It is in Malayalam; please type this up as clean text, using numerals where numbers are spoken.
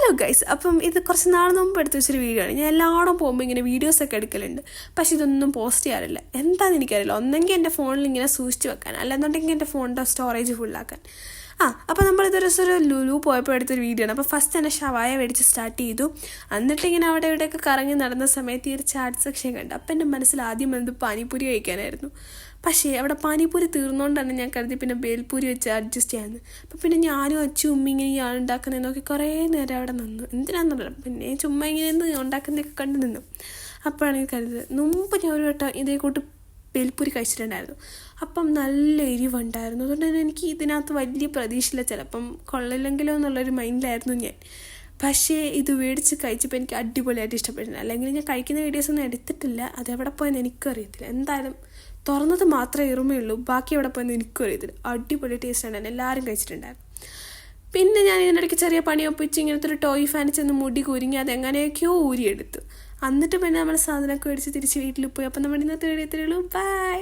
ഹലോ ഗൈസ്, അപ്പം ഇത് കുറച്ച് നാൾ മുമ്പ് എടുത്ത് വെച്ചൊരു വീഡിയോ ആണ്. ഞാൻ എല്ലായിടും പോകുമ്പോൾ ഇങ്ങനെ വീഡിയോസൊക്കെ എടുക്കലുണ്ട്, പക്ഷെ ഇതൊന്നും പോസ്റ്റ് ചെയ്യാറില്ല. എന്താണെന്ന് എനിക്കറിയില്ല. ഒന്നെങ്കിൽ എൻ്റെ ഫോണിൽ ഇങ്ങനെ സൂക്ഷിച്ച് വെക്കാൻ, അല്ലെന്നുണ്ടെങ്കിൽ എൻ്റെ ഫോണിൻ്റെ സ്റ്റോറേജ് ഫുള്ളാക്കാൻ. അപ്പോൾ നമ്മളിതൊരു ലുലു പോയപ്പോൾ എടുത്തൊരു വീഡിയോ ആണ്. അപ്പോൾ ഫസ്റ്റ് തന്നെ ഷവായ മേടിച്ച് സ്റ്റാർട്ട് ചെയ്തു. എന്നിട്ടിങ്ങനെ അവിടെ ഇവിടെയൊക്കെ കറങ്ങി നടന്ന സമയത്ത് ഈ ഒരു ചാറ്റ് സെക്ഷൻ കണ്ടു. അപ്പം എൻ്റെ മനസ്സിൽ ആദ്യം വന്നത് പാനിപ്പൂരി കഴിക്കാനായിരുന്നു. പക്ഷേ അവിടെ പാനിപ്പൂരി തീർന്നുകൊണ്ടാണ് ഞാൻ കരുതി പിന്നെ ബേൽപൂരി വെച്ച് അഡ്ജസ്റ്റ് ചെയ്യാമെന്ന്. അപ്പം പിന്നെ ഞാനും അച്ഛനും ഉമ്മ ഇങ്ങനെ ഈ ഉണ്ടാക്കുന്നത് നോക്കി കുറേ നേരം അവിടെ നിന്നു. എന്തിനാണെന്നറിയാം, പിന്നെ ചുമ്മാ ഇങ്ങനെ നിന്ന് ഉണ്ടാക്കുന്നതൊക്കെ കണ്ടു നിന്നു. അപ്പോഴാണ് എനിക്ക് കരുതുന്നത്, മുമ്പ് ഞാൻ ഒരു വട്ടം ഇതേ കൂട്ട് ബേൽപൂരി കഴിച്ചിട്ടുണ്ടായിരുന്നു. അപ്പം നല്ല എരിവുണ്ടായിരുന്നു. അതുകൊണ്ട് തന്നെ എനിക്ക് ഇതിനകത്ത് വലിയ പ്രതീക്ഷയില്ല, ചിലപ്പം കൊള്ളില്ലെങ്കിലോ എന്നുള്ളൊരു മൈൻഡിലായിരുന്നു ഞാൻ. പക്ഷേ ഇത് മേടിച്ച് കഴിച്ചപ്പോൾ എനിക്ക് അടിപൊളിയായിട്ട് ഇഷ്ടപ്പെട്ടില്ല. അല്ലെങ്കിൽ ഞാൻ കഴിക്കുന്ന വീഡിയോസൊന്നും എടുത്തിട്ടില്ല. അതെവിടെ പോയെന്ന് എനിക്കും അറിയത്തില്ല. എന്തായാലും തുറന്നത് മാത്രമേ ഇറുമയുള്ളൂ, ബാക്കി എവിടെ പോയെന്ന് എനിക്കും അറിയത്തില്ല. അടിപൊളി ടേസ്റ്റ് ഉണ്ടായിരുന്നു, എല്ലാവരും കഴിച്ചിട്ടുണ്ടായിരുന്നു. പിന്നെ ഞാൻ ഇതിനിടയ്ക്ക് ചെറിയ പണി ഒപ്പിച്ച് ഇങ്ങനത്തെ ഒരു ടോയ് ഫാൻ ചെന്ന് മുടി കുരുങ്ങി അതെങ്ങനെയൊക്കെയോ ഊരിയെടുത്തു. എന്നിട്ട് പിന്നെ നമ്മൾ സാധനമൊക്കെ മേടിച്ച് തിരിച്ച് വീട്ടിൽ പോയി. അപ്പം നമ്മുടെ ഇന്നത്തെ വീഡിയോ ഇത്രയേ ഉള്ളൂ. ബൈ.